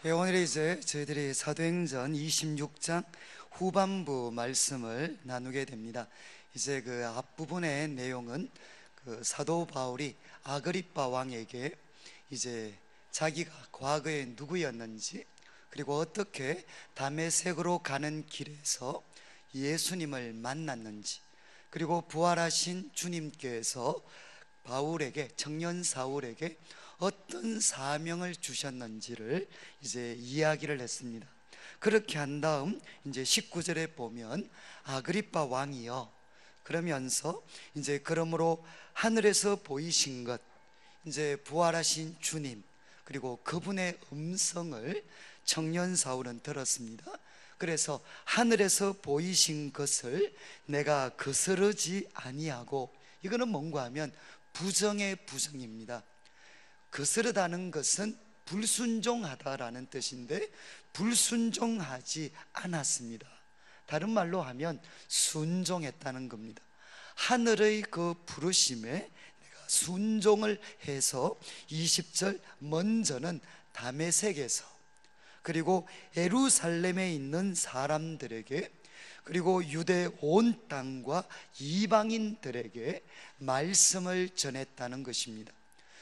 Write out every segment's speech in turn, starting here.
오늘 이제 저희들이 사도행전 26장 후반부 말씀을 나누게 됩니다. 이제 그 앞부분의 내용은 그 사도 바울이 아그리빠 왕에게 이제 자기가 과거에 누구였는지, 그리고 어떻게 다메섹으로 가는 길에서 예수님을 만났는지, 그리고 부활하신 주님께서 청년 사울에게 어떤 사명을 주셨는지를 이제 이야기를 했습니다. 그렇게 한 다음 이제 19절에 보면 아그리빠 왕이여, 그러면서 이제 그러므로 하늘에서 보이신 것, 이제 부활하신 주님, 그리고 그분의 음성을 청년 사울은 들었습니다. 그래서 하늘에서 보이신 것을 내가 거스르지 아니하고, 이거는 뭔가 하면 부정의 부정입니다. 거스르다는 것은 불순종하다라는 뜻인데 불순종하지 않았습니다. 다른 말로 하면 순종했다는 겁니다. 하늘의 그 부르심에 내가 순종을 해서 20절 먼저는 다메섹에서, 그리고 예루살렘에 있는 사람들에게, 그리고 유대 온 땅과 이방인들에게 말씀을 전했다는 것입니다.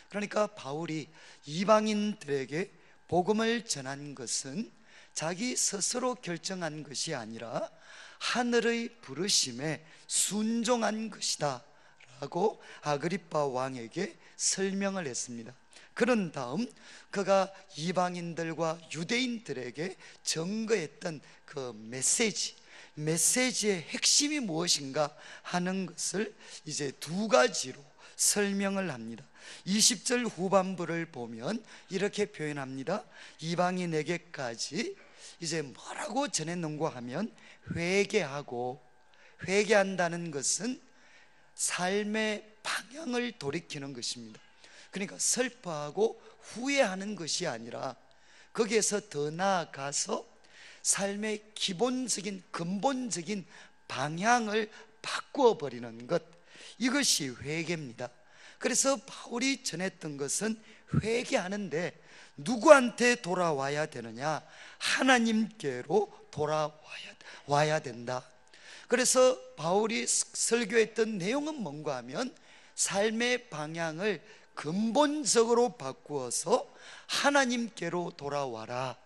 그러니까 바울이 이방인들에게 복음을 전한 것은 자기 스스로 결정한 것이 아니라 하늘의 부르심에 순종한 것이다 라고 아그리빠 왕에게 설명을 했습니다. 그런 다음 그가 이방인들과 유대인들에게 전거했던 그 메시지의 핵심이 무엇인가 하는 것을 이제 두 가지로 설명을 합니다. 20절 후반부를 보면 이렇게 표현합니다. 이방인에게까지 이제 뭐라고 전했는가 하면 회개한다는 것은 삶의 방향을 돌이키는 것입니다. 그러니까 슬퍼하고 후회하는 것이 아니라 거기에서 더 나아가서 삶의 근본적인 방향을 바꾸어 버리는 것, 이것이 회개입니다. 그래서 바울이 전했던 것은 회개하는데 누구한테 돌아와야 되느냐? 하나님께로 돌아와야 된다. 그래서 바울이 설교했던 내용은 뭔가 하면 삶의 방향을 근본적으로 바꾸어서 하나님께로 돌아와라,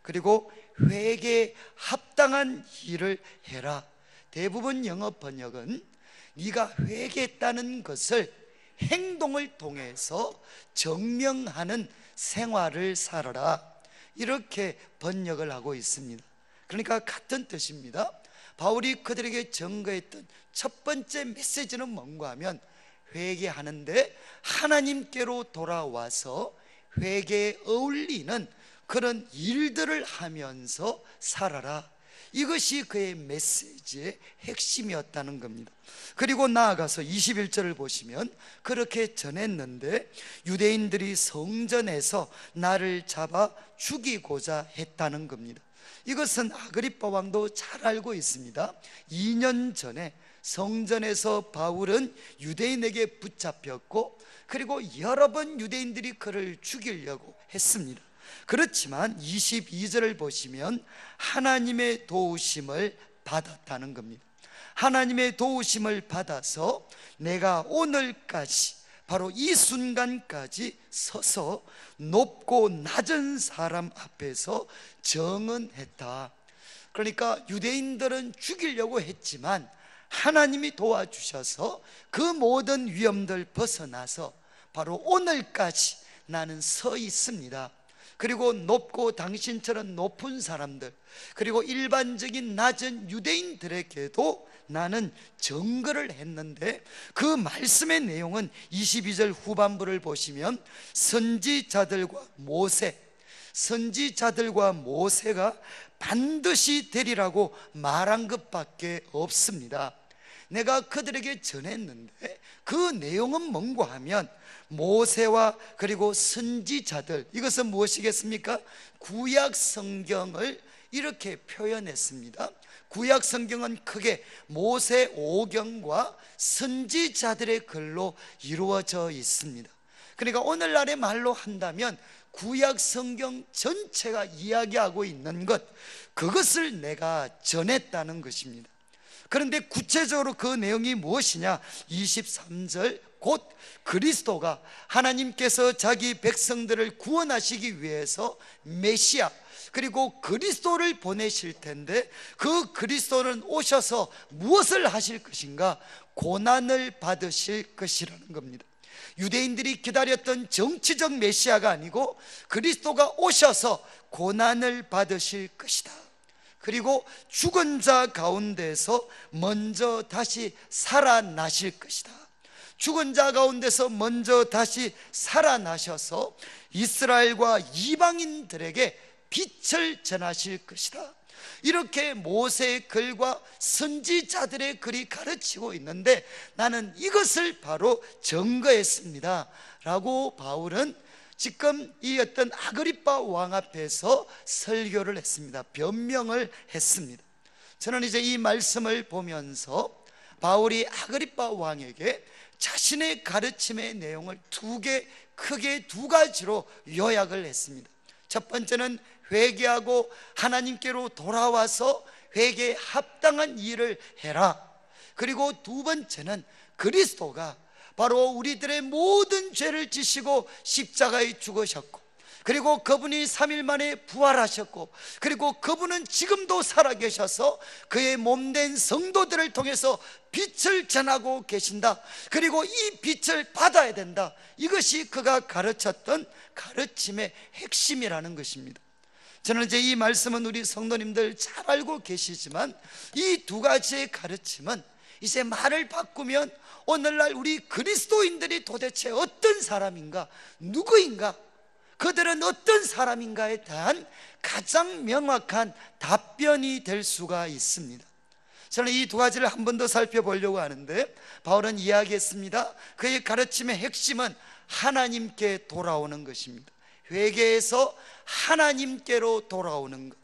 그리고 회개에 합당한 일을 해라. 대부분 영어 번역은 네가 회개했다는 것을 행동을 통해서 증명하는 생활을 살아라, 이렇게 번역을 하고 있습니다. 그러니까 같은 뜻입니다. 바울이 그들에게 전거했던 첫 번째 메시지는 뭔가 하면 회개하는데 하나님께로 돌아와서 회개에 어울리는 그런 일들을 하면서 살아라, 이것이 그의 메시지의 핵심이었다는 겁니다. 그리고 나아가서 21절을 보시면 그렇게 전했는데 유대인들이 성전에서 나를 잡아 죽이고자 했다는 겁니다. 이것은 아그리빠 왕도 잘 알고 있습니다. 2년 전에 성전에서 바울은 유대인에게 붙잡혔고, 그리고 여러 번 유대인들이 그를 죽이려고 했습니다. 그렇지만 22절을 보시면 하나님의 도우심을 받았다는 겁니다. 하나님의 도우심을 받아서 내가 오늘까지, 바로 이 순간까지 서서 높고 낮은 사람 앞에서 정언했다. 그러니까 유대인들은 죽이려고 했지만 하나님이 도와주셔서 그 모든 위험들 벗어나서 바로 오늘까지 나는 서 있습니다. 그리고 높고 당신처럼 높은 사람들, 그리고 일반적인 낮은 유대인들에게도 나는 증거를 했는데, 그 말씀의 내용은 22절 후반부를 보시면 선지자들과 모세가 반드시 되리라고 말한 것밖에 없습니다. 내가 그들에게 전했는데 그 내용은 뭔가 하면 모세와 그리고 선지자들, 이것은 무엇이겠습니까? 구약 성경을 이렇게 표현했습니다. 구약 성경은 크게 모세 오경과 선지자들의 글로 이루어져 있습니다. 그러니까 오늘날의 말로 한다면 구약 성경 전체가 이야기하고 있는 것, 그것을 내가 전했다는 것입니다. 그런데 구체적으로 그 내용이 무엇이냐? 23절, 곧 그리스도가 하나님께서 자기 백성들을 구원하시기 위해서 메시아, 그리고 그리스도를 보내실 텐데, 그 그리스도는 오셔서 무엇을 하실 것인가? 고난을 받으실 것이라는 겁니다. 유대인들이 기다렸던 정치적 메시아가 아니고 그리스도가 오셔서 고난을 받으실 것이다. 그리고 죽은 자 가운데서 먼저 다시 살아나실 것이다. 죽은 자 가운데서 먼저 다시 살아나셔서 이스라엘과 이방인들에게 빛을 전하실 것이다. 이렇게 모세의 글과 선지자들의 글이 가르치고 있는데, 나는 이것을 바로 증거했습니다 라고 바울은 지금 이 어떤 아그리빠 왕 앞에서 설교를 했습니다. 변명을 했습니다. 저는 이제 이 말씀을 보면서 바울이 아그리빠 왕에게 자신의 가르침의 내용을 크게 두 가지로 요약을 했습니다. 첫 번째는 회개하고 하나님께로 돌아와서 회개에 합당한 일을 해라. 그리고 두 번째는 그리스도가 바로 우리들의 모든 죄를 지시고 십자가에 죽으셨고, 그리고 그분이 3일 만에 부활하셨고, 그리고 그분은 지금도 살아계셔서 그의 몸된 성도들을 통해서 빛을 전하고 계신다. 그리고 이 빛을 받아야 된다. 이것이 그가 가르쳤던 가르침의 핵심이라는 것입니다. 저는 이제 이 말씀은 우리 성도님들 잘 알고 계시지만, 이 두 가지의 가르침은 이제 말을 바꾸면 오늘날 우리 그리스도인들이 도대체 어떤 사람인가, 누구인가, 그들은 어떤 사람인가에 대한 가장 명확한 답변이 될 수가 있습니다. 저는 이 두 가지를 한 번 더 살펴보려고 하는데, 바울은 이야기했습니다. 그의 가르침의 핵심은 하나님께 돌아오는 것입니다. 회개에서 하나님께로 돌아오는 것,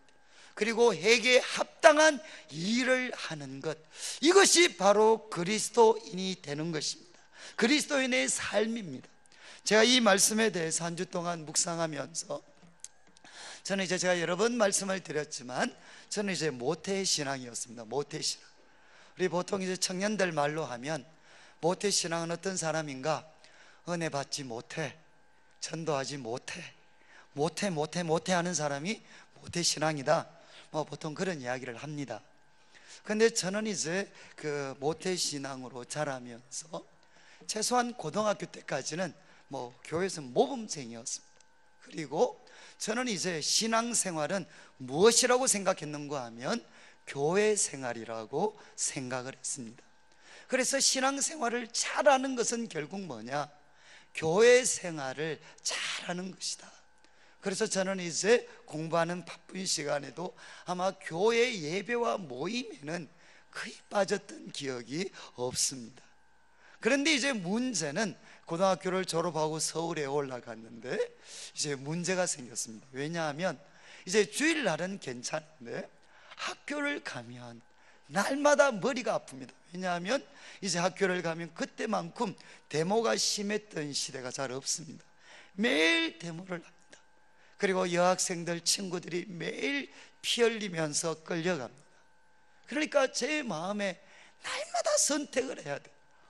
그리고 회개에 합당한 일을 하는 것, 이것이 바로 그리스도인이 되는 것입니다. 그리스도인의 삶입니다. 제가 이 말씀에 대해서 한 주 동안 묵상하면서, 저는 이제 제가 여러 번 말씀을 드렸지만, 저는 이제 모태신앙이었습니다. 모태신앙. 우리 보통 이제 청년들 말로 하면 모태신앙은 어떤 사람인가? 은혜 받지 못해, 전도하지 못해, 모태 하는 사람이 모태신앙이다, 보통 그런 이야기를 합니다. 그런데 저는 이제 그 모태신앙으로 자라면서 최소한 고등학교 때까지는 교회에서 모범생이었습니다. 그리고 저는 이제 신앙생활은 무엇이라고 생각했는가 하면 교회 생활이라고 생각을 했습니다. 그래서 신앙생활을 잘하는 것은 결국 뭐냐? 교회 생활을 잘하는 것이다. 그래서 저는 이제 공부하는 바쁜 시간에도 아마 교회 예배와 모임에는 거의 빠졌던 기억이 없습니다. 그런데 이제 문제는, 고등학교를 졸업하고 서울에 올라갔는데 이제 문제가 생겼습니다. 왜냐하면 이제 주일날은 괜찮은데 학교를 가면 날마다 머리가 아픕니다. 왜냐하면 이제 학교를 가면 그때만큼 데모가 심했던 시대가 잘 없습니다. 매일 데모를 합니다. 그리고 여학생들 친구들이 매일 피 흘리면서 끌려갑니다. 그러니까 제 마음에 날마다 선택을 해야 돼.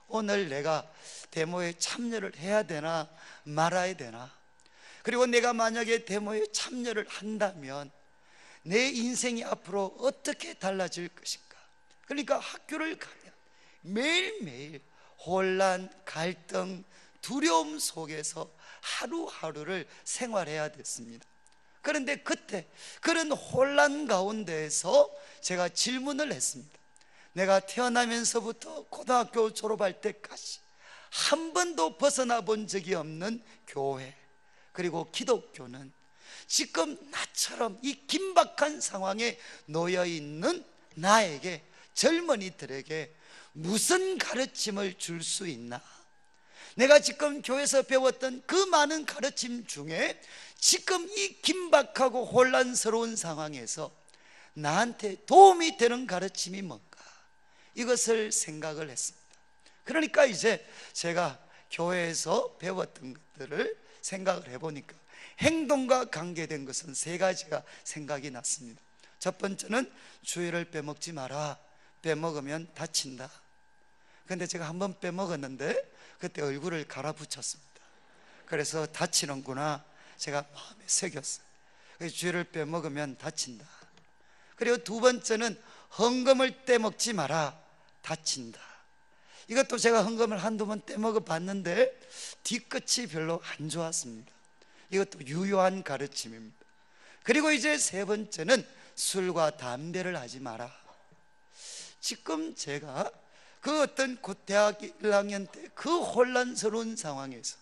오늘 내가 데모에 참여를 해야 되나 말아야 되나. 그리고 내가 만약에 데모에 참여를 한다면 내 인생이 앞으로 어떻게 달라질 것인가. 그러니까 학교를 가면 매일매일 혼란, 갈등, 두려움 속에서 하루하루를 생활해야 됐습니다. 그런데 그때 그런 혼란 가운데에서 제가 질문을 했습니다. 내가 태어나면서부터 고등학교 졸업할 때까지 한 번도 벗어나 본 적이 없는 교회, 그리고 기독교는 지금 나처럼 이 긴박한 상황에 놓여 있는 나에게, 젊은이들에게 무슨 가르침을 줄 수 있나? 내가 지금 교회에서 배웠던 그 많은 가르침 중에 지금 이 긴박하고 혼란스러운 상황에서 나한테 도움이 되는 가르침이 뭔가, 이것을 생각을 했습니다. 그러니까 이제 제가 교회에서 배웠던 것들을 생각을 해보니까 행동과 관계된 것은 세 가지가 생각이 났습니다. 첫 번째는 주의를 빼먹지 마라. 빼먹으면 다친다. 근데 제가 한번 빼먹었는데 그때 얼굴을 갈아붙였습니다. 그래서 다치는구나 제가 마음에 새겼어요. 주의를 빼먹으면 다친다. 그리고 두 번째는 헌금을 떼먹지 마라. 다친다. 이것도 제가 헌금을 한두 번 떼먹어 봤는데 뒤끝이 별로 안 좋았습니다. 이것도 유효한 가르침입니다. 그리고 이제 세 번째는 술과 담배를 하지 마라. 지금 제가 그 어떤 대학 1학년 때 그 혼란스러운 상황에서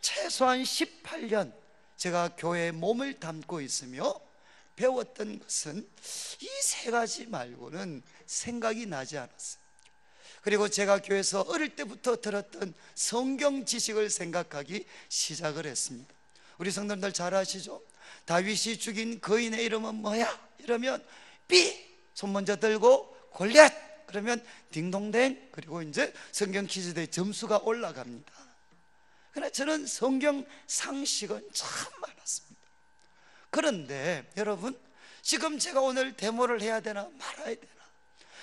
최소한 18년 제가 교회에 몸을 담고 있으며 배웠던 것은 이 세 가지 말고는 생각이 나지 않았어요. 그리고 제가 교회에서 어릴 때부터 들었던 성경 지식을 생각하기 시작을 했습니다. 우리 성도님들 잘 아시죠? 다윗이 죽인 거인의 이름은 뭐야? 이러면 삐! 손 먼저 들고 골리앗! 그러면 딩동댕. 그리고 이제 성경 퀴즈대회 점수가 올라갑니다. 그러나 저는 성경 상식은 참 많았습니다. 그런데 여러분, 지금 제가 오늘 데모를 해야 되나 말아야 되나,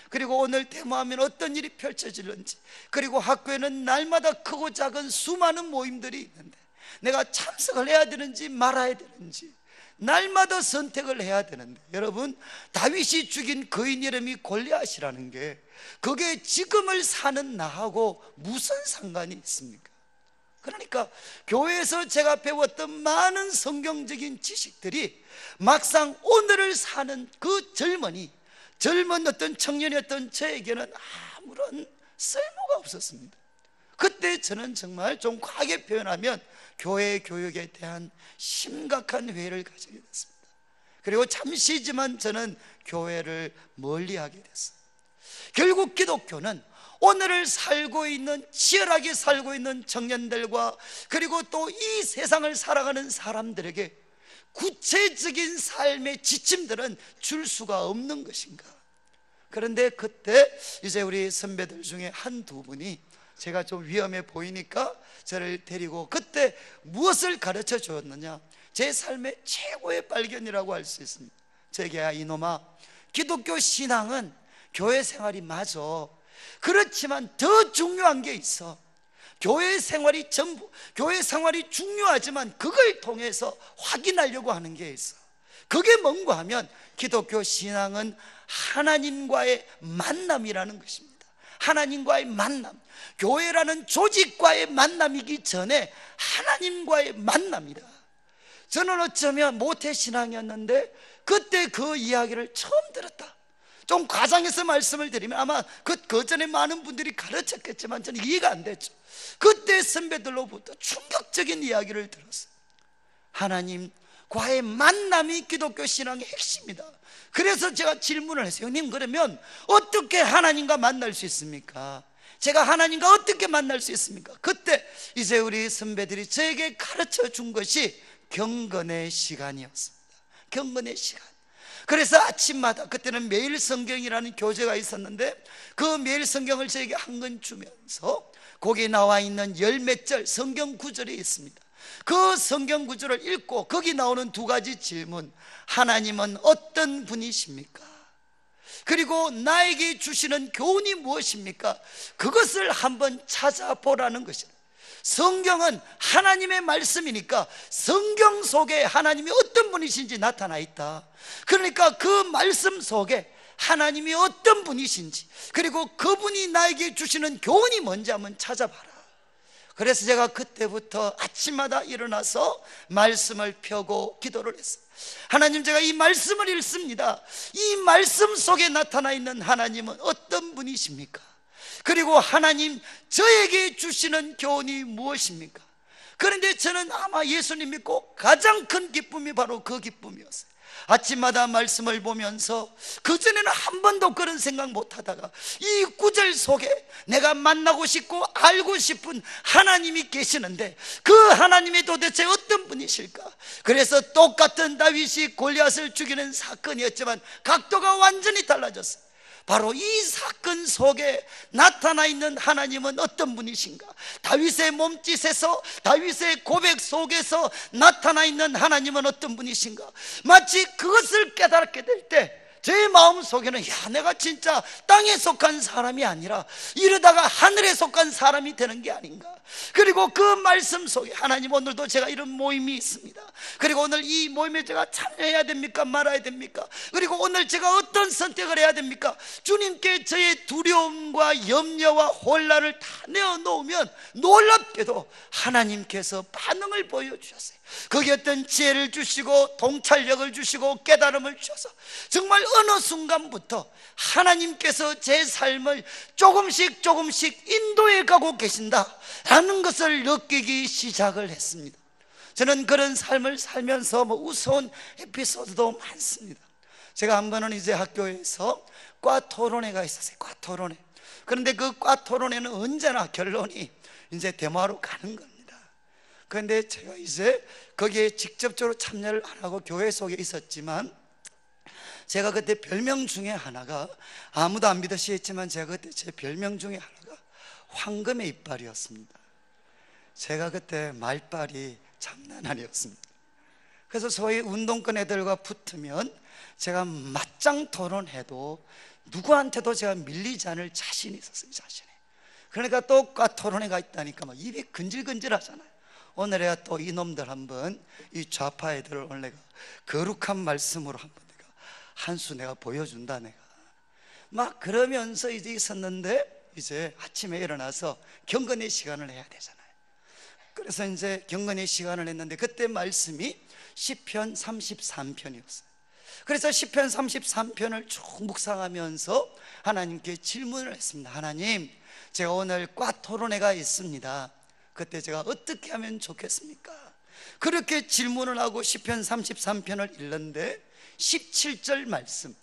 그리고 오늘 데모하면 어떤 일이 펼쳐질는지, 그리고 학교에는 날마다 크고 작은 수많은 모임들이 있는데 내가 참석을 해야 되는지 말아야 되는지 날마다 선택을 해야 되는데, 여러분, 다윗이 죽인 거인 이름이 골리앗이라는 게 그게 지금을 사는 나하고 무슨 상관이 있습니까? 그러니까 교회에서 제가 배웠던 많은 성경적인 지식들이 막상 오늘을 사는 그 젊은 어떤 청년이었던 저에게는 아무런 쓸모가 없었습니다. 그때 저는 정말 좀 과하게 표현하면 교회 교육에 대한 심각한 회의를 가지게 됐습니다. 그리고 잠시지만 저는 교회를 멀리하게 됐어요. 결국 기독교는 오늘을 살고 있는, 치열하게 살고 있는 청년들과 그리고 또 이 세상을 살아가는 사람들에게 구체적인 삶의 지침들은 줄 수가 없는 것인가. 그런데 그때 이제 우리 선배들 중에 한두 분이 제가 좀 위험해 보이니까 저를 데리고 그때 무엇을 가르쳐 주었느냐, 제 삶의 최고의 발견이라고 할 수 있습니다. 제게, 야 이놈아, 기독교 신앙은 교회 생활이 맞아. 그렇지만 더 중요한 게 있어. 교회 생활이 전부, 교회 생활이 중요하지만 그걸 통해서 확인하려고 하는 게 있어. 그게 뭔가 하면 기독교 신앙은 하나님과의 만남이라는 것입니다. 하나님과의 만남, 교회라는 조직과의 만남이기 전에 하나님과의 만남이다. 저는 어쩌면 모태신앙이었는데 그때 그 이야기를 처음 들었다. 좀 과장해서 말씀을 드리면 아마 그 전에 많은 분들이 가르쳤겠지만 저는 이해가 안 됐죠. 그때 선배들로부터 충격적인 이야기를 들었어요. 하나님과의 만남이 기독교 신앙의 핵심이다. 그래서 제가 질문을 했어요. 형님, 그러면 어떻게 하나님과 만날 수 있습니까? 제가 하나님과 어떻게 만날 수 있습니까? 그때 이제 우리 선배들이 저에게 가르쳐 준 것이 경건의 시간이었습니다. 경건의 시간. 그래서 아침마다, 그때는 매일 성경이라는 교재가 있었는데 그 매일 성경을 저에게 한 권 주면서 거기에 나와 있는 열 몇 절 성경 구절이 있습니다. 그 성경 구절을 읽고 거기 나오는 두 가지 질문, 하나님은 어떤 분이십니까? 그리고 나에게 주시는 교훈이 무엇입니까? 그것을 한번 찾아보라는 것입니다. 성경은 하나님의 말씀이니까 성경 속에 하나님이 어떤 분이신지 나타나 있다. 그러니까 그 말씀 속에 하나님이 어떤 분이신지, 그리고 그분이 나에게 주시는 교훈이 뭔지 한번 찾아봐라. 그래서 제가 그때부터 아침마다 일어나서 말씀을 펴고 기도를 했어요. 하나님, 제가 이 말씀을 읽습니다. 이 말씀 속에 나타나 있는 하나님은 어떤 분이십니까? 그리고 하나님, 저에게 주시는 교훈이 무엇입니까? 그런데 저는 아마 예수님 믿고 가장 큰 기쁨이 바로 그 기쁨이었어요. 아침마다 말씀을 보면서 그전에는 한 번도 그런 생각 못 하다가 이 구절 속에 내가 만나고 싶고 알고 싶은 하나님이 계시는데 그 하나님이 도대체 어떤 분이실까? 그래서 똑같은 다윗이 골리앗을 죽이는 사건이었지만 각도가 완전히 달라졌어요. 바로 이 사건 속에 나타나 있는 하나님은 어떤 분이신가? 다윗의 몸짓에서, 다윗의 고백 속에서 나타나 있는 하나님은 어떤 분이신가? 마치 그것을 깨닫게 될 때 제 마음속에는, 야, 내가 진짜 땅에 속한 사람이 아니라 이러다가 하늘에 속한 사람이 되는 게 아닌가. 그리고 그 말씀 속에 하나님, 오늘도 제가 이런 모임이 있습니다. 그리고 오늘 이 모임에 제가 참여해야 됩니까? 말아야 됩니까? 그리고 오늘 제가 어떤 선택을 해야 됩니까? 주님께 저의 두려움과 염려와 혼란을 다 내어놓으면 놀랍게도 하나님께서 반응을 보여주셨어요. 거기에 어떤 지혜를 주시고 통찰력을 주시고 깨달음을 주셔서 정말 어느 순간부터 하나님께서 제 삶을 조금씩 인도해 가고 계신다라는 것을 느끼기 시작을 했습니다. 저는 그런 삶을 살면서 우스운 에피소드도 많습니다. 제가 한 번은 이제 학교에서 과 토론회가 있었어요. 과 토론회. 그런데 그 과 토론회는 언제나 결론이 이제 데모하러 가는 겁니다. 그런데 제가 이제 거기에 직접적으로 참여를 안 하고 교회 속에 있었지만, 제가 그때 별명 중에 하나가, 아무도 안 믿으시겠지만 제가 그때 제 별명 중에 하나가 황금의 이빨이었습니다. 제가 그때 말빨이 장난 아니었습니다. 그래서 소위 운동권 애들과 붙으면 제가 맞짱 토론해도 누구한테도 제가 밀리지 않을 자신이 있었어요. 자신이. 그러니까 또 과 토론회가 있다니까 막 입이 근질근질 하잖아요. 오늘에야 또 이놈들 한번, 이 좌파 애들을 오늘 내가 거룩한 말씀으로 한번 내가 한 수 내가 보여준다. 내가 막 그러면서 이제 있었는데, 이제 아침에 일어나서 경건의 시간을 해야 되잖아요. 그래서 이제 경건의 시간을 했는데 그때 말씀이 시편 33편이었어요. 그래서 시편 33편을 쭉 묵상하면서 하나님께 질문을 했습니다. 하나님, 제가 오늘 과 토론회가 있습니다. 그때 제가 어떻게 하면 좋겠습니까? 그렇게 질문을 하고 시편 33편을 읽는데 17절 말씀,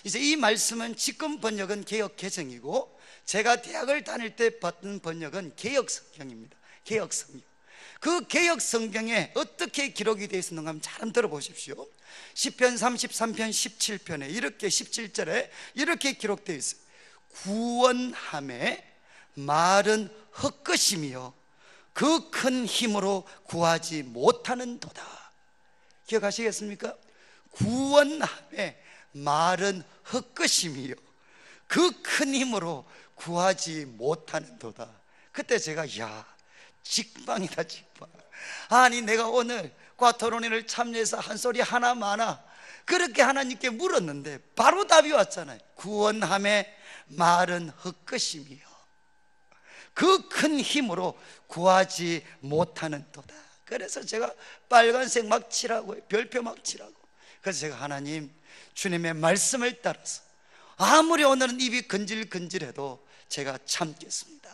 이제 이 말씀은 지금 번역은 개역개정이고 제가 대학을 다닐 때 봤던 번역은 개역성경입니다. 개역성경. 그 개역성경에 어떻게 기록이 되어 있었는가 한번 잘 들어보십시오. 시편 33편 17편에 이렇게 17절에 이렇게 기록되어 있어요. 구원함에 말은 헛것이며 그 큰 힘으로 구하지 못하는도다. 기억하시겠습니까? 구원함에 말은 헛것이며 그 큰 힘으로 구하지 못하는도다. 그때 제가, 야, 직방이다, 직방. 아니, 내가 오늘 과 토론회를 참여해서 한 소리 하나 마나 그렇게 하나님께 물었는데 바로 답이 왔잖아요. 구원함에 말은 헛것이며 그 큰 힘으로 구하지 못하는 도다. 그래서 제가 빨간색 막 칠하고 별표 막 칠하고, 그래서 제가, 하나님, 주님의 말씀을 따라서 아무리 오늘은 입이 근질근질해도 제가 참겠습니다.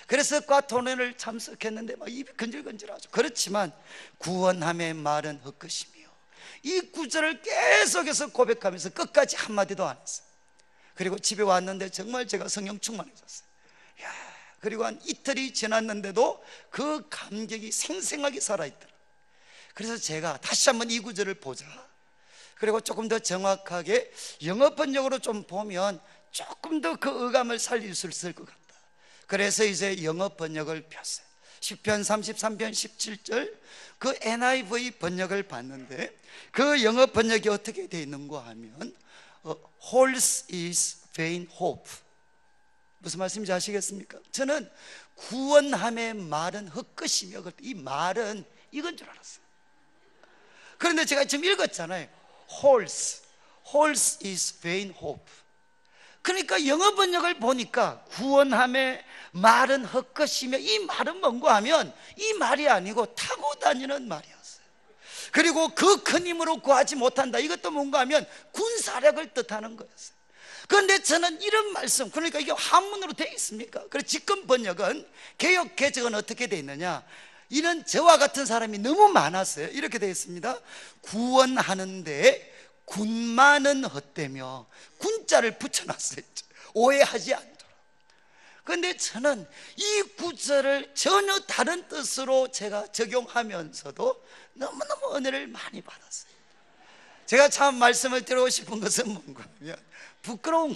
그래서 과 토론회를 참석했는데 막 입이 근질근질하죠. 그렇지만 구원함의 말은 헛것이며, 이 구절을 계속해서 고백하면서 끝까지 한마디도 안 했어요. 그리고 집에 왔는데 정말 제가 성령 충만해졌어요. 야, 그리고 한 이틀이 지났는데도 그 감격이 생생하게 살아있더라고요. 그래서 제가 다시 한번 이 구절을 보자, 그리고 조금 더 정확하게 영어 번역으로 좀 보면 조금 더 그 의감을 살릴 수 있을 것 같다. 그래서 이제 영어 번역을 폈어요. 시편 33편 17절 그 NIV 번역을 봤는데 그 영어 번역이 어떻게 되어 있는가 하면 Horse is vain hope. 무슨 말씀인지 아시겠습니까? 저는 구원함의 말은 헛것이며, 이 말은 이건 줄 알았어요. 그런데 제가 지금 읽었잖아요. Horse is vain hope. 그러니까 영어 번역을 보니까 구원함의 말은 헛것이며, 이 말은 뭔가 하면 이 말이 아니고 타고 다니는 말이었어요. 그리고 그 큰 힘으로 구하지 못한다, 이것도 뭔가 하면 군사력을 뜻하는 거였어요. 그런데 저는 이런 말씀, 그러니까 이게 한문으로 되어 있습니까? 그래서 지금 번역은, 개역 개정은 어떻게 되어 있느냐, 이는 저와 같은 사람이 너무 많았어요. 이렇게 되어 있습니다. 구원하는데 군마는 헛되며, 군자를 붙여놨어요. 오해하지 않도록. 그런데 저는 이 구절을 전혀 다른 뜻으로 제가 적용하면서도 너무너무 은혜를 많이 받았어요. 제가 참 말씀을 드리고 싶은 것은 뭔가 하면 부끄러운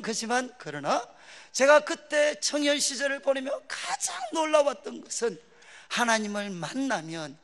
것이지만 그러나 제가 그때 청년 시절을 보내며 가장 놀라웠던 것은 하나님을 만나면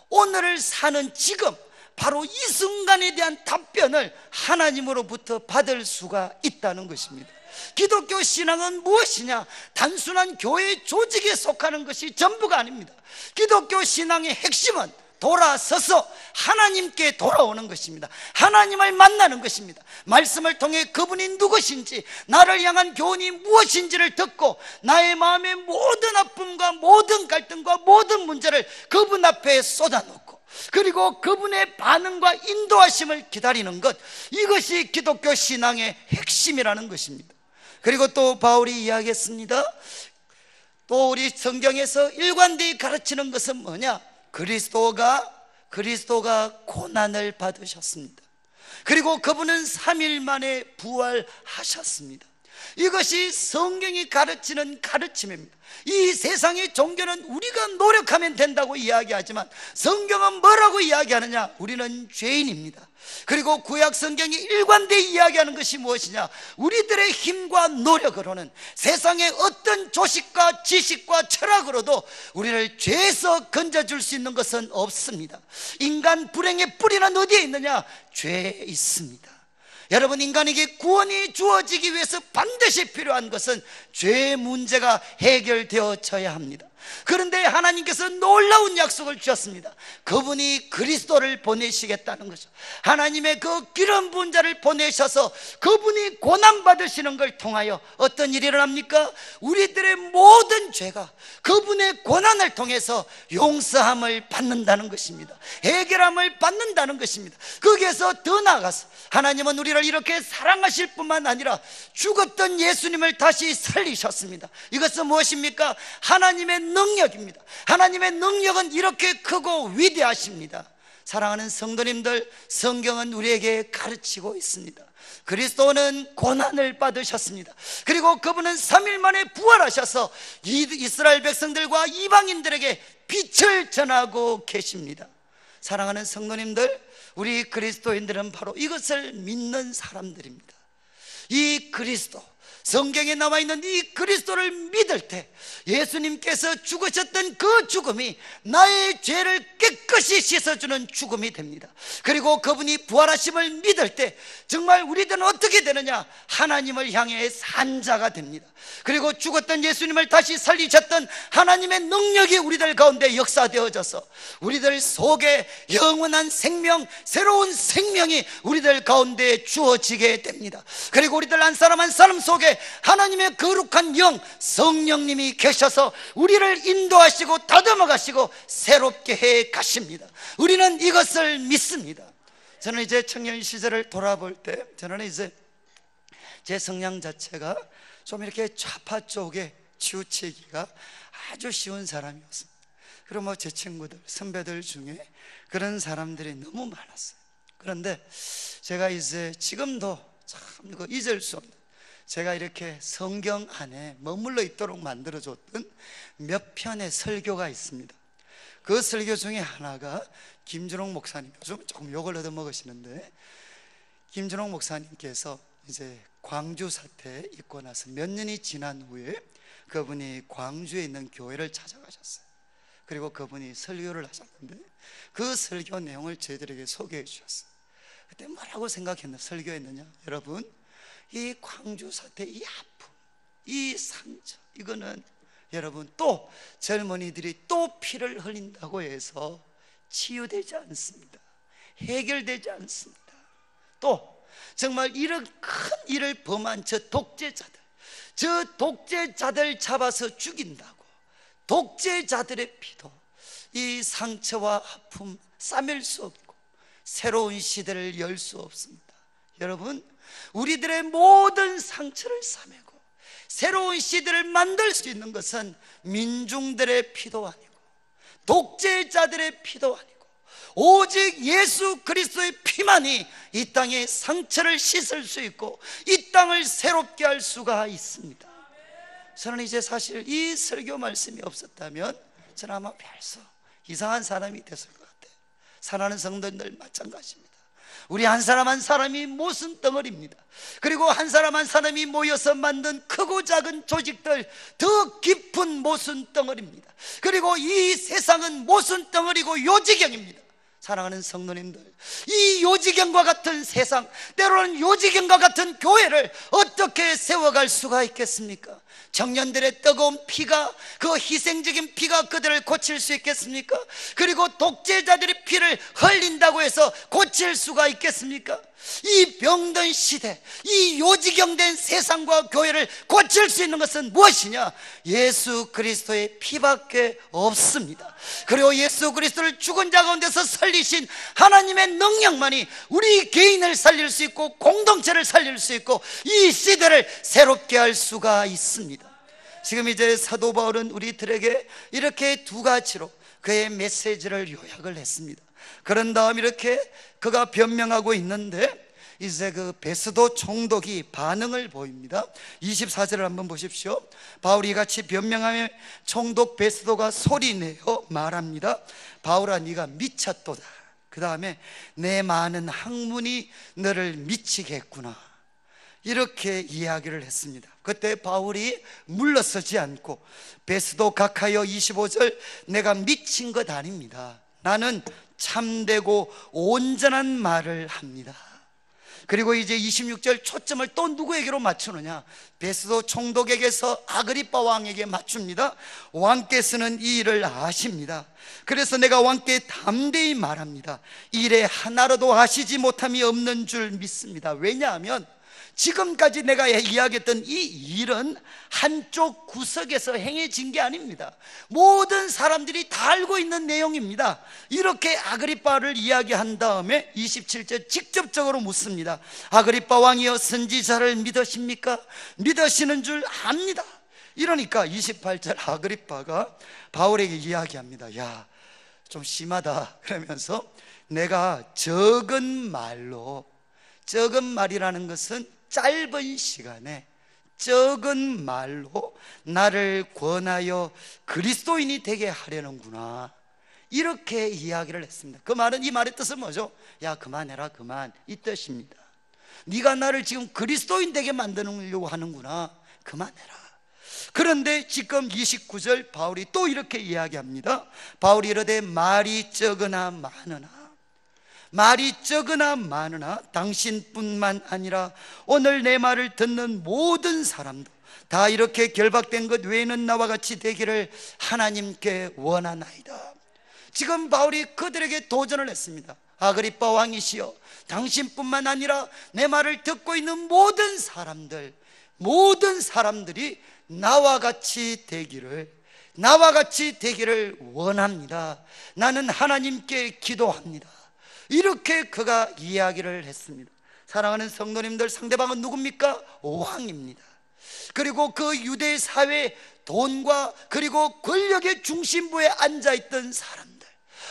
오늘을 사는 지금 바로 이 순간에 대한 답변을 하나님으로부터 받을 수가 있다는 것입니다. 기독교 신앙은 무엇이냐? 단순한 교회 조직에 속하는 것이 전부가 아닙니다. 기독교 신앙의 핵심은 돌아서서 하나님께 돌아오는 것입니다. 하나님을 만나는 것입니다. 말씀을 통해 그분이 누구신지, 나를 향한 교훈이 무엇인지를 듣고 나의 마음의 모든 아픔과 모든 갈등과 모든 문제를 그분 앞에 쏟아놓고, 그리고 그분의 반응과 인도하심을 기다리는 것, 이것이 기독교 신앙의 핵심이라는 것입니다. 그리고 또 바울이 이야기했습니다. 또 우리 성경에서 일관되이 가르치는 것은 뭐냐? 그리스도가 고난을 받으셨습니다. 그리고 그분은 3일 만에 부활하셨습니다. 이것이 성경이 가르치는 가르침입니다. 이 세상의 종교는 우리가 노력하면 된다고 이야기하지만 성경은 뭐라고 이야기하느냐? 우리는 죄인입니다. 그리고 구약 성경이 일관되이 이야기하는 것이 무엇이냐? 우리들의 힘과 노력으로는, 세상의 어떤 조식과 지식과 철학으로도 우리를 죄에서 건져줄 수 있는 것은 없습니다. 인간 불행의 뿌리는 어디에 있느냐? 죄에 있습니다. 여러분, 인간에게 구원이 주어지기 위해서 반드시 필요한 것은 죄의 문제가 해결되어져야 합니다. 그런데 하나님께서 놀라운 약속을 주셨습니다. 그분이 그리스도를 보내시겠다는 것이죠. 하나님의 그 기름 부은 자를 보내셔서 그분이 고난받으시는 걸 통하여 어떤 일이 일어납니까? 우리들의 모든 죄가 그분의 고난을 통해서 용서함을 받는다는 것입니다. 해결함을 받는다는 것입니다. 거기에서 더 나아가서 하나님은 우리를 이렇게 사랑하실 뿐만 아니라 죽었던 예수님을 다시 살리셨습니다. 이것은 무엇입니까? 하나님의 능력입니다. 하나님의 능력은 이렇게 크고 위대하십니다. 사랑하는 성도님들, 성경은 우리에게 가르치고 있습니다. 그리스도는 고난을 받으셨습니다. 그리고 그분은 3일 만에 부활하셔서 이스라엘 백성들과 이방인들에게 빛을 전하고 계십니다. 사랑하는 성도님들, 우리 그리스도인들은 바로 이것을 믿는 사람들입니다. 이 그리스도, 성경에 나와 있는 이 그리스도를 믿을 때 예수님께서 죽으셨던 그 죽음이 나의 죄를 깨끗이 씻어주는 죽음이 됩니다. 그리고 그분이 부활하심을 믿을 때 정말 우리들은 어떻게 되느냐? 하나님을 향해 산 자가 됩니다. 그리고 죽었던 예수님을 다시 살리셨던 하나님의 능력이 우리들 가운데 역사되어져서 우리들 속에 영원한 생명, 새로운 생명이 우리들 가운데 주어지게 됩니다. 그리고 우리들 한 사람 한 사람 속에 하나님의 거룩한 영, 성령님이 계셔서 우리를 인도하시고 다듬어 가시고 새롭게 해 가십니다. 우리는 이것을 믿습니다. 저는 이제 청년 시절을 돌아볼 때 저는 이제 제 성향 자체가 좀 이렇게 좌파 쪽에 치우치기가 아주 쉬운 사람이었습니다. 그리고 뭐 제 친구들, 선배들 중에 그런 사람들이 너무 많았어요. 그런데 제가 이제 지금도 참 이거 잊을 수 없는, 제가 이렇게 성경 안에 머물러 있도록 만들어줬던 몇 편의 설교가 있습니다. 그 설교 중에 하나가 김준홍 목사님, 요즘 조금 욕을 얻어먹으시는데, 김준홍 목사님께서 이제 광주 사태 있고 나서 몇 년이 지난 후에 그분이 광주에 있는 교회를 찾아가셨어요. 그리고 그분이 설교를 하셨는데 그 설교 내용을 저희들에게 소개해 주셨어요. 그때 뭐라고 생각했나, 설교했느냐? 여러분, 이 광주 사태, 이 아픔, 이 상처, 이거는 여러분 또 젊은이들이 또 피를 흘린다고 해서 치유되지 않습니다. 해결되지 않습니다. 또 정말 이런 큰 일을 범한 저 독재자들 잡아서 죽인다고, 독재자들의 피도 이 상처와 아픔 싸맬 수 없고 새로운 시대를 열 수 없습니다. 여러분, 우리들의 모든 상처를 싸매고 새로운 시대를 만들 수 있는 것은 민중들의 피도 아니고 독재자들의 피도 아니고 오직 예수 그리스도의 피만이 이 땅의 상처를 씻을 수 있고 이 땅을 새롭게 할 수가 있습니다. 저는 이제 사실 이 설교 말씀이 없었다면 저는 아마 별서 이상한 사람이 됐을 것 같아요. 사랑하는 성도님들 마찬가지입니다. 우리 한 사람 한 사람이 모순 덩어리입니다. 그리고 한 사람 한 사람이 모여서 만든 크고 작은 조직들, 더 깊은 모순 덩어리입니다. 그리고 이 세상은 모순 덩어리고 요지경입니다. 사랑하는 성도님들, 이 요지경과 같은 세상, 때로는 요지경과 같은 교회를 어떻게 세워갈 수가 있겠습니까? 청년들의 뜨거운 피가, 그 희생적인 피가 그들을 고칠 수 있겠습니까? 그리고 독재자들의 피를 흘린다고 해서 고칠 수가 있겠습니까? 이 병든 시대, 이 요지경된 세상과 교회를 고칠 수 있는 것은 무엇이냐? 예수 그리스도의 피밖에 없습니다. 그리고 예수 그리스도를 죽은 자 가운데서 살리신 하나님의 능력만이 우리 개인을 살릴 수 있고 공동체를 살릴 수 있고 이 시대를 새롭게 할 수가 있습니다. 지금 이제 사도 바울은 우리들에게 이렇게 두 가지로 그의 메시지를 요약을 했습니다. 그런 다음 이렇게 그가 변명하고 있는데, 이제 그 베스도 총독이 반응을 보입니다. 24절을 한번 보십시오. 바울이 같이 변명하며 총독 베스도가 소리내어 말합니다. 바울아, 네가 미쳤도다. 그 다음에 내 많은 학문이 너를 미치겠구나, 이렇게 이야기를 했습니다. 그때 바울이 물러서지 않고 베스도 각하여 25절, 내가 미친 것 아닙니다. 나는 참되고 온전한 말을 합니다. 그리고 이제 26절 초점을 또 누구에게로 맞추느냐? 베스도 총독에게서 아그리빠 왕에게 맞춥니다. 왕께서는 이 일을 아십니다. 그래서 내가 왕께 담대히 말합니다. 일에 하나라도 아시지 못함이 없는 줄 믿습니다. 왜냐하면 지금까지 내가 이야기했던 이 일은 한쪽 구석에서 행해진 게 아닙니다. 모든 사람들이 다 알고 있는 내용입니다. 이렇게 아그리빠를 이야기한 다음에 27절 직접적으로 묻습니다. 아그리빠 왕이여, 선지자를 믿으십니까? 믿으시는 줄 압니다. 이러니까 28절 아그리빠가 바울에게 이야기합니다. 야, 좀 심하다. 그러면서 내가 적은 말이라는 것은 짧은 시간에 적은 말로 나를 권하여 그리스도인이 되게 하려는구나, 이렇게 이야기를 했습니다. 그 말은, 이 말의 뜻은 뭐죠? 야, 그만해라, 그만, 이 뜻입니다. 네가 나를 지금 그리스도인 되게 만드려고 하는구나, 그만해라. 그런데 지금 29절 바울이 또 이렇게 이야기합니다. 바울이 이르되 말이 적으나 많으나 당신뿐만 아니라 오늘 내 말을 듣는 모든 사람도 다 이렇게 결박된 것 외에는 나와 같이 되기를 하나님께 원하나이다. 지금 바울이 그들에게 도전을 했습니다. 아그리빠 왕이시여, 당신뿐만 아니라 내 말을 듣고 있는 모든 사람들이 나와 같이 되기를 원합니다. 나는 하나님께 기도합니다. 이렇게 그가 이야기를 했습니다. 사랑하는 성도님들, 상대방은 누굽니까? 왕입니다. 그리고 그 유대 사회 돈과 그리고 권력의 중심부에 앉아있던 사람들,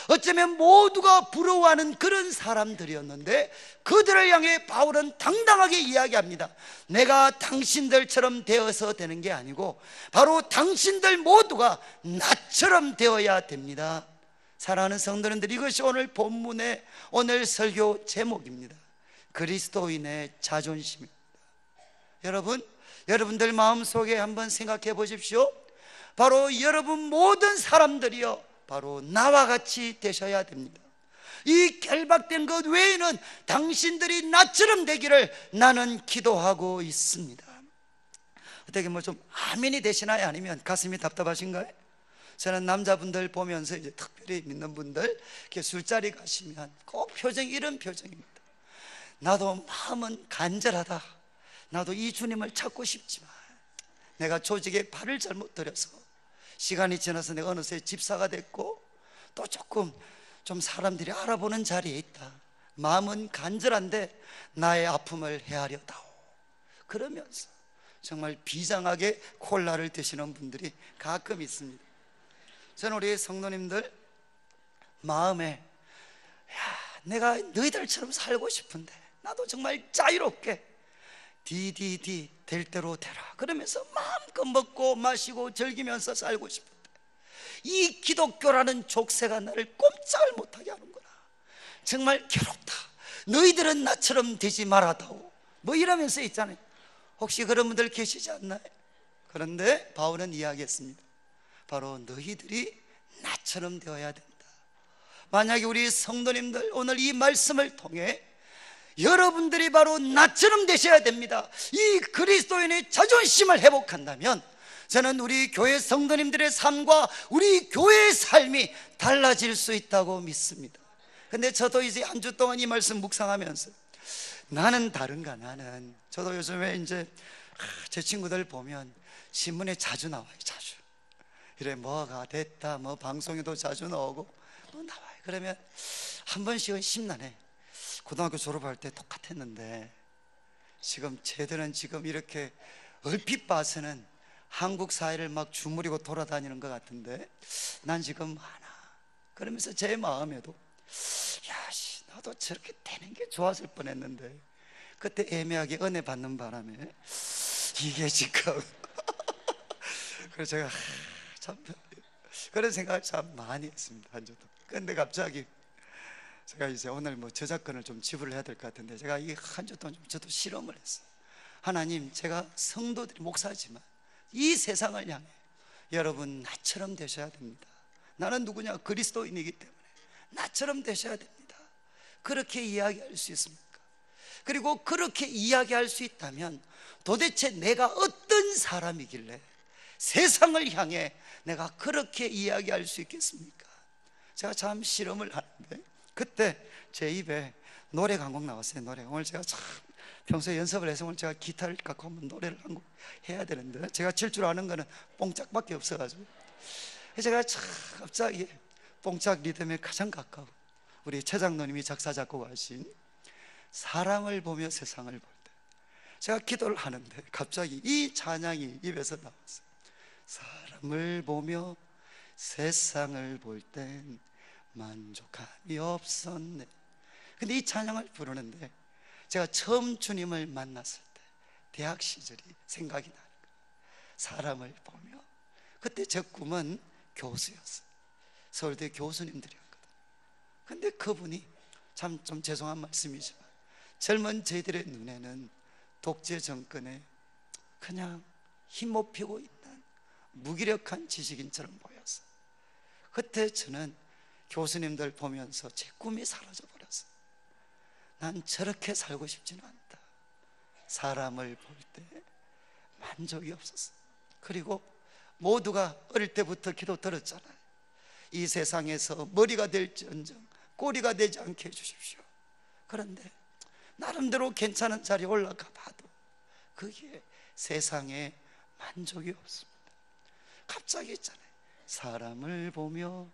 어쩌면 모두가 부러워하는 그런 사람들이었는데, 그들을 향해 바울은 당당하게 이야기합니다. 내가 당신들처럼 되어서 되는 게 아니고 바로 당신들 모두가 나처럼 되어야 됩니다. 사랑하는 성도님들, 이것이 오늘 본문의 오늘 설교 제목입니다. 그리스도인의 자존심입니다. 여러분들 마음속에 한번 생각해 보십시오. 바로 여러분 모든 사람들이요, 바로 나와 같이 되셔야 됩니다. 이 결박된 것 외에는 당신들이 나처럼 되기를 나는 기도하고 있습니다. 어떻게 뭐 좀 아멘이 되시나요? 아니면 가슴이 답답하신가요? 저는 남자분들 보면서 이제 특별히 믿는 분들 이렇게 술자리 가시면 꼭 표정이 이런 표정입니다. 나도 마음은 간절하다. 나도 이 주님을 찾고 싶지만 내가 조직에 발을 잘못 들여서 시간이 지나서 내가 어느새 집사가 됐고 또 조금 좀 사람들이 알아보는 자리에 있다. 마음은 간절한데 나의 아픔을 헤아려다오. 그러면서 정말 비장하게 콜라를 드시는 분들이 가끔 있습니다. 저는 우리 성도님들 마음에, 내가 너희들처럼 살고 싶은데 나도 정말 자유롭게 디디디 될 대로 되라 그러면서 마음껏 먹고 마시고 즐기면서 살고 싶은데 이 기독교라는 족쇄가 나를 꼼짝을 못하게 하는구나. 정말 괴롭다. 너희들은 나처럼 되지 말아다오. 뭐 이러면서 있잖아요. 혹시 그런 분들 계시지 않나요? 그런데 바울은 이야기했습니다. 바로 너희들이 나처럼 되어야 된다. 만약에 우리 성도님들 오늘 이 말씀을 통해 여러분들이 바로 나처럼 되셔야 됩니다. 이 그리스도인의 자존심을 회복한다면 저는 우리 교회 성도님들의 삶과 우리 교회의 삶이 달라질 수 있다고 믿습니다. 근데 저도 이제 한 주 동안 이 말씀 묵상하면서 나는 다른가. 나는 저도 요즘에 이제 제 친구들 보면 신문에 자주 나와요. 자주 이래 뭐가 됐다 뭐 방송에도 자주 나오고 뭐 나와요. 그러면 한 번씩은 심란해. 고등학교 졸업할 때 똑같았는데 지금 쟤들은 지금 이렇게 얼핏 봐서는 한국 사회를 막 주무리고 돌아다니는 것 같은데 난 지금 하나. 그러면서 제 마음에도 야씨 나도 저렇게 되는 게 좋았을 뻔했는데 그때 애매하게 은혜 받는 바람에 이게 지금 그래서 제가 참 그런 생각을 참 많이 했습니다. 한 주도. 그런데 갑자기 제가 이제 오늘 뭐 저작권을 좀 지불을 해야 될 것 같은데 제가 이 한 주 동안 좀 저도 실험을 했어요. 하나님, 제가 성도들이 목사지만 이 세상을 향해 여러분 나처럼 되셔야 됩니다. 나는 누구냐? 그리스도인이기 때문에 나처럼 되셔야 됩니다. 그렇게 이야기할 수 있습니까? 그리고 그렇게 이야기할 수 있다면 도대체 내가 어떤 사람이길래 세상을 향해 내가 그렇게 이야기할 수 있겠습니까? 제가 참 실험을 하는데 그때 제 입에 노래가 한 곡 나왔어요. 노래. 오늘 제가 참 평소에 연습을 해서 오늘 제가 기타를 갖고 한번 노래를 한 곡 해야 되는데 제가 칠 줄 아는 거는 뽕짝밖에 없어가지고 제가 참 갑자기 뽕짝 리듬에 가장 가까운 우리 최장로님이 작사 작곡하신 사람을 보며 세상을 볼 때 제가 기도를 하는데 갑자기 이 찬양이 입에서 나왔어요. 사람을 보며 세상을 볼 땐 만족함이 없었네. 근데 이 찬양을 부르는데 제가 처음 주님을 만났을 때 대학 시절이 생각이 나는 거예요. 사람을 보며 그때 제 꿈은 교수였어요. 서울대 교수님들이었거든요. 근데 그분이 참 좀 죄송한 말씀이지만 젊은 저희들의 눈에는 독재 정권에 그냥 힘못 피고 있는 무기력한 지식인처럼 보였어요. 그때 저는 교수님들 보면서 제 꿈이 사라져 버렸어요. 난 저렇게 살고 싶지는 않다. 사람을 볼 때 만족이 없었어요. 그리고 모두가 어릴 때부터 기도 들었잖아요. 이 세상에서 머리가 될지언정 꼬리가 되지 않게 해주십시오. 그런데 나름대로 괜찮은 자리에 올라가 봐도 그게 세상에 만족이 없습니다. 갑자기 있잖아요. 사람을 보며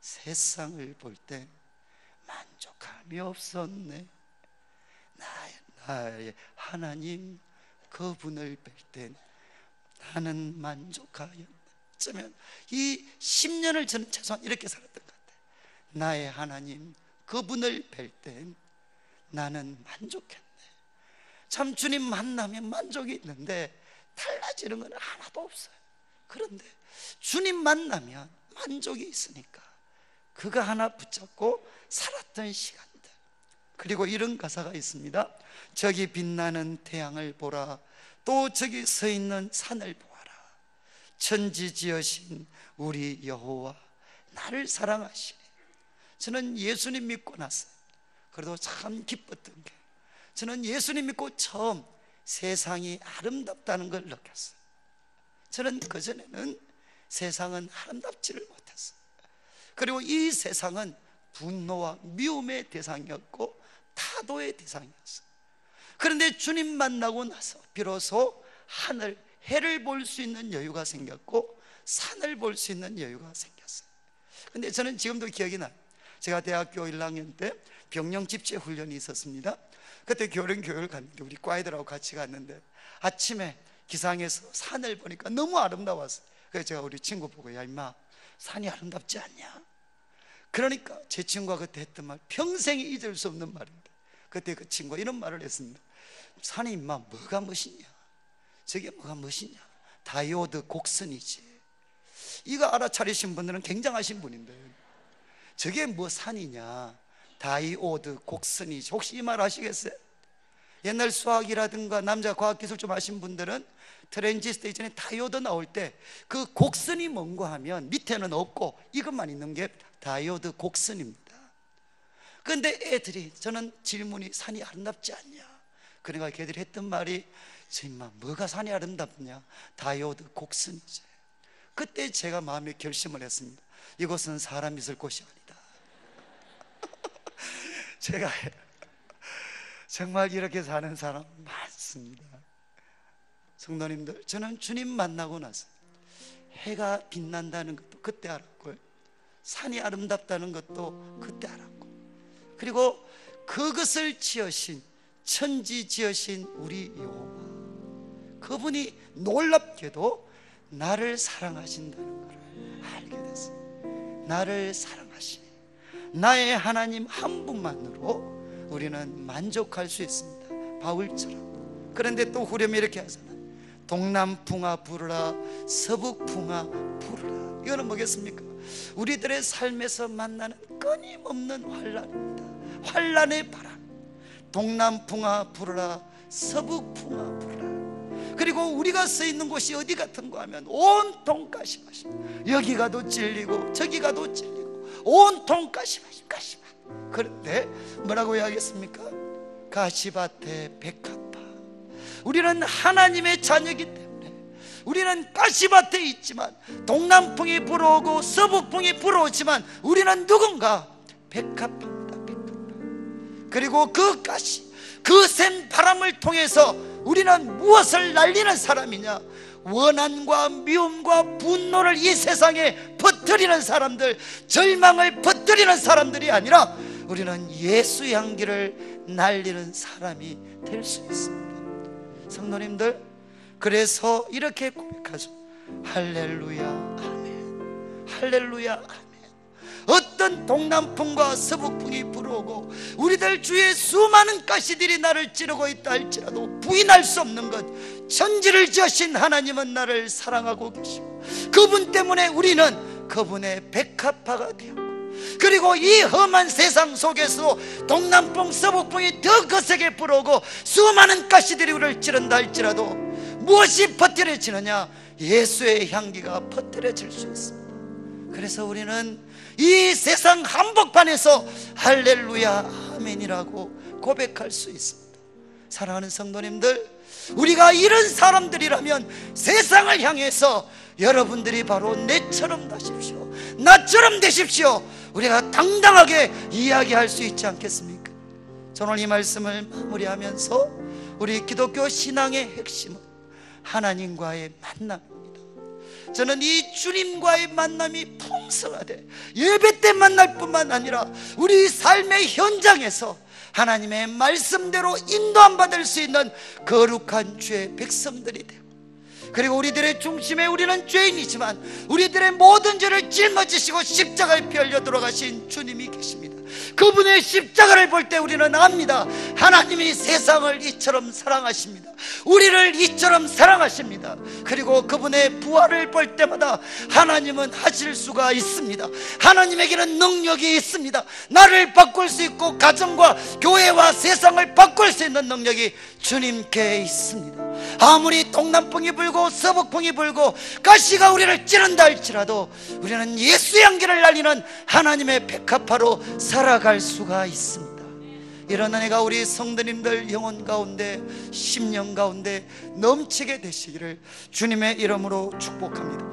세상을 볼 때 만족함이 없었네. 나의 하나님 그분을 뵐 땐 나는 만족하였네. 어쩌면 이 10년을 저는 최소한 이렇게 살았던 것 같아요. 나의 하나님 그분을 뵐 땐 나는 만족했네. 참 주님 만나면 만족이 있는데 달라지는 건 하나도 없어요. 그런데 주님 만나면 만족이 있으니까 그거 하나 붙잡고 살았던 시간들. 그리고 이런 가사가 있습니다. 저기 빛나는 태양을 보라. 또 저기 서 있는 산을 보아라. 천지지으신 우리 여호와 나를 사랑하시네. 저는 예수님 믿고 났어요. 그래도 참 기뻤던 게 저는 예수님 믿고 처음 세상이 아름답다는 걸 느꼈어요. 저는 그전에는 세상은 아름답지를 못했어요. 그리고 이 세상은 분노와 미움의 대상이었고 타도의 대상이었어요. 그런데 주님 만나고 나서 비로소 하늘, 해를 볼 수 있는 여유가 생겼고 산을 볼 수 있는 여유가 생겼어요. 근데 저는 지금도 기억이 나요. 제가 대학교 1학년 때 병영 집체 훈련이 있었습니다. 그때 교련교육을 갔는데 우리 과애들하고 같이 갔는데 아침에 기상에서 산을 보니까 너무 아름다웠어요. 그래서 제가 우리 친구 보고 야 임마 산이 아름답지 않냐? 그러니까 제 친구가 그때 했던 말 평생에 잊을 수 없는 말인데 그때 그 친구가 이런 말을 했습니다. 산이 임마 뭐가 멋있냐? 저게 뭐가 멋있냐? 다이오드 곡선이지. 이거 알아차리신 분들은 굉장하신 분인데 저게 뭐 산이냐? 다이오드 곡선이죠. 혹시 이 말 아시겠어요? 옛날 수학이라든가 남자 과학기술 좀 아신 분들은 트랜지스터 이전에 다이오드 나올 때 그 곡선이 뭔가 하면 밑에는 없고 이것만 있는 게 다이오드 곡선입니다. 그런데 애들이, 저는 질문이 산이 아름답지 않냐, 그러니까 걔들이 했던 말이, 저 인마 뭐가 산이 아름답냐, 다이오드 곡선이지. 그때 제가 마음에 결심을 했습니다. 이곳은 사람 있을 곳이 아니다. 제가 정말 이렇게 사는 사람 많습니다. 성도님들, 저는 주님 만나고 나서 해가 빛난다는 것도 그때 알았고요, 산이 아름답다는 것도 그때 알았고, 그리고 그것을 지으신, 천지 지으신 우리 여호와, 그분이 놀랍게도 나를 사랑하신다는 것을 알게 됐어요. 나를 사랑하시니 나의 하나님 한 분만으로 우리는 만족할 수 있습니다, 바울처럼. 그런데 또 후렴이 이렇게 하잖아요. 동남풍아 부르라, 서북풍아 부르라. 이거는 뭐겠습니까? 우리들의 삶에서 만나는 끊임없는 환란입니다. 환란의 바람. 동남풍아 부르라, 서북풍아 부르라. 그리고 우리가 서 있는 곳이 어디 같은가 하면 온통 가시마십니다. 여기 가도 찔리고 저기 가도 찔리고 온통 가시마십, 가시마. 그런데 뭐라고 이야기했습니까? 가시밭에 백합화. 우리는 하나님의 자녀이기 때문에 우리는 가시밭에 있지만, 동남풍이 불어오고 서북풍이 불어오지만 우리는 누군가 백합화입니다. 백합화. 그리고 그 가시, 그 센 바람을 통해서 우리는 무엇을 날리는 사람이냐? 원한과 미움과 분노를 이 세상에 퍼뜨리는 사람들, 절망을 퍼뜨리는 사람들이 아니라 우리는 예수 향기를 날리는 사람이 될 수 있습니다. 성도님들, 그래서 이렇게 고백하죠. 할렐루야 아멘, 할렐루야 아멘. 어떤 동남풍과 서북풍이 불어오고 우리들 주위에 수많은 가시들이 나를 찌르고 있다 할지라도 부인할 수 없는 것, 천지를 지으신 하나님은 나를 사랑하고 계시고 그분 때문에 우리는 그분의 백합화가 되었고, 그리고 이 험한 세상 속에서 동남풍 서북풍이 더 거세게 불어오고 수많은 가시들이 우리를 찌른다 할지라도 무엇이 퍼뜨려지느냐? 예수의 향기가 퍼뜨려질 수 있습니다. 그래서 우리는 이 세상 한복판에서 할렐루야 아멘이라고 고백할 수 있습니다. 사랑하는 성도님들, 우리가 이런 사람들이라면 세상을 향해서 여러분들이 바로 내처럼 되십시오, 나처럼 되십시오, 우리가 당당하게 이야기할 수 있지 않겠습니까? 저는 오늘 이 말씀을 마무리하면서 우리 기독교 신앙의 핵심은 하나님과의 만남입니다. 저는 이 주님과의 만남이 풍성하되 예배 때 만날 뿐만 아니라 우리 삶의 현장에서 하나님의 말씀대로 인도함 받을 수 있는 거룩한 주의 백성들이 되고, 그리고 우리들의 중심에 우리는 죄인이지만 우리들의 모든 죄를 짊어지시고 십자가에 피 흘려 돌아가신 주님이 계십니다. 그분의 십자가를 볼 때 우리는 압니다. 하나님이 세상을 이처럼 사랑하십니다. 우리를 이처럼 사랑하십니다. 그리고 그분의 부활을 볼 때마다 하나님은 하실 수가 있습니다. 하나님에게는 능력이 있습니다. 나를 바꿀 수 있고 가정과 교회와 세상을 바꿀 수 있는 능력이 주님께 있습니다. 아무리 동남풍이 불고 서북풍이 불고 가시가 우리를 찌른다 할지라도 우리는 예수 향기를 날리는 하나님의 백합화로 살아갈 수가 있습니다. 이런 은혜가 우리 성도님들 영혼 가운데, 심령 가운데 넘치게 되시기를 주님의 이름으로 축복합니다.